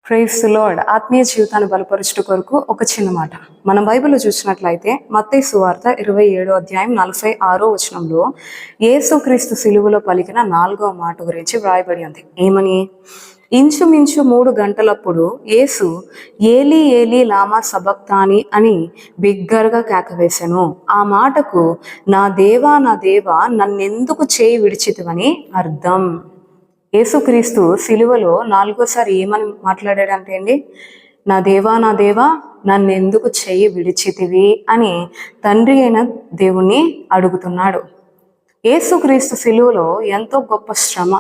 Praise the lord. ఆత్మీయ జీవితాన్ని బలపరచుట కొరకు ఒక చిన్న మాట. మనం బైబిల్లో చూసినట్లయితే మత్తయి సువార్త 27వ అధ్యాయం 46వ వచనంలో యేసుక్రీస్తు సిలువలో పలికిన 4వ మాట గురించి వ్రాయబడి ఉంది. ఏమని? ఇంచుమించు 3 గంటలప్పుడు యేసు ఏలీ ఏలీ లామా సబక్తాని అని బిగ్గరగా కేకవేశాను. ఆ మాటకు నా దేవా నన్నెందుకు చేయి విడిచితివని అర్థం. యేసుక్రీస్తు సిలువలో 4వసారి ఏమని మాట్లాడాడంటే అండి, నా దేవా నన్నెందుకు చెయ్యి విడిచితివి అని తండ్రి అయిన దేవుణ్ణి అడుగుతున్నాడు. యేసుక్రీస్తు సిలువలో ఎంతో గొప్ప శ్రమ,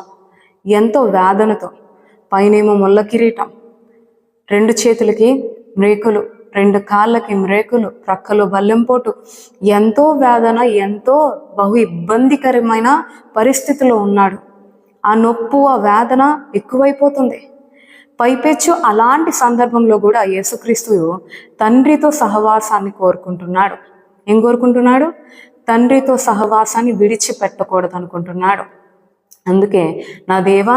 ఎంతో వేదనతో, పైనేమో ముళ్ళ కిరీటం, 2 చేతులకి మ్రేకులు, 2 కాళ్ళకి మ్రేకులు, ప్రక్కలో బల్లెంపోటు, ఎంతో వేదన, ఎంతో బహు ఇబ్బందికరమైన పరిస్థితిలో ఉన్నాడు. ఆ నొప్పు, ఆ వేదన ఎక్కువైపోతుంది. పైపెచ్చు అలాంటి సందర్భంలో కూడా యేసుక్రీస్తు తండ్రితో సహవాసాన్ని కోరుకుంటున్నాడు. ఏం కోరుకుంటున్నాడు? తండ్రితో సహవాసాన్ని విడిచిపెట్టకూడదు అనుకుంటున్నాడు. అందుకే నా దేవా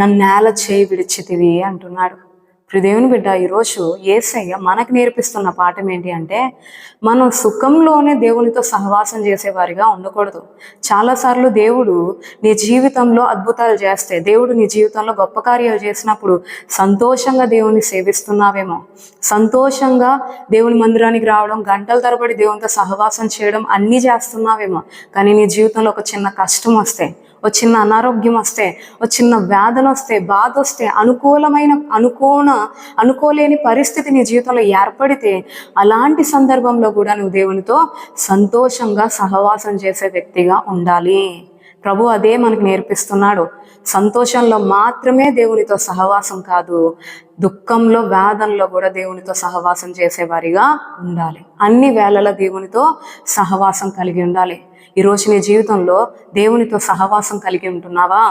నన్నేల చేయి విడిచితివి అంటున్నాడు. దేవుని బిడ్డ, ఈరోజు యేసయ్య మనకు నేర్పిస్తున్న పాఠం ఏంటి అంటే, మనం సుఖంలోనే దేవునితో సహవాసం చేసేవారిగా ఉండకూడదు. చాలాసార్లు దేవుడు నీ జీవితంలో అద్భుతాలు చేస్తే, దేవుడు నీ జీవితంలో గొప్ప కార్యాలు చేసినప్పుడు సంతోషంగా దేవుని సేవిస్తున్నావేమో, సంతోషంగా దేవుని మందిరానికి రావడం, గంటల తరబడి దేవునితో సహవాసం చేయడం అన్నీ చేస్తున్నావేమో. కానీ నీ జీవితంలో ఒక చిన్న కష్టం వస్తే, ఒక చిన్న అనారోగ్యం వస్తే, ఒక చిన్న వేదన వస్తే, బాధ వస్తే, అనుకోలేని పరిస్థితి నీ జీవితంలో ఏర్పడితే, అలాంటి సందర్భంలో కూడా నువ్వు దేవునితో సంతోషంగా సహవాసం చేసే వ్యక్తిగా ఉండాలి. ప్రభు అదే మనకు నేర్పిస్తున్నాడు. సంతోషంలో మాత్రమే దేవునితో సహవాసం కాదు, దుఃఖంలో, వేదనలో కూడా దేవునితో సహవాసం చేసేవారిగా ఉండాలి. అన్ని వేళల దేవునితో సహవాసం కలిగి ఉండాలి. ఈరోజు నీ జీవితంలో దేవునితో సహవాసం కలిగి ఉంటున్నావా?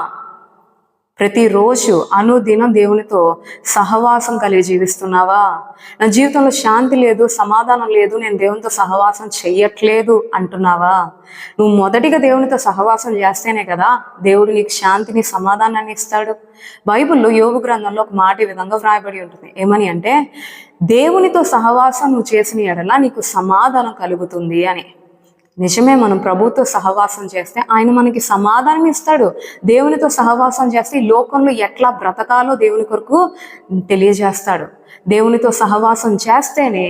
ప్రతిరోజు అనుదినం దేవునితో సహవాసం కలిగి జీవిస్తున్నావా? నా జీవితంలో శాంతి లేదు, సమాధానం లేదు, నేను దేవునితో సహవాసం చెయ్యట్లేదు అంటున్నావా? నువ్వు మొదటిగా దేవునితో సహవాసం చేస్తేనే కదా దేవుడు నీకు శాంతిని, సమాధానాన్ని ఇస్తాడు. బైబిల్లో యోబు గ్రంథంలో ఒక మాట ఈ విధంగా వ్రాయబడి ఉంటుంది. ఏమని అంటే, దేవునితో సహవాసం నువ్వు చేసిన ఎడల నీకు సమాధానం కలుగుతుంది అని. నిజమే, మనం ప్రభుతో సహవాసం చేస్తే ఆయన మనకి సమాధానం ఇస్తాడు. దేవునితో సహవాసం చేస్తే ఈ లోకంలో ఎట్లా బ్రతకాలో దేవుని కొరకు తెలియజేస్తాడు. దేవునితో సహవాసం చేస్తేనే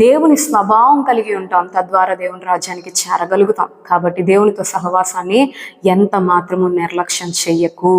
దేవుని స్వభావం కలిగి ఉంటాం, తద్వారా దేవుని రాజ్యానికి చేరగలుగుతాం. కాబట్టి దేవునితో సహవాసాన్ని ఎంత మాత్రము నిర్లక్ష్యం చెయ్యకు.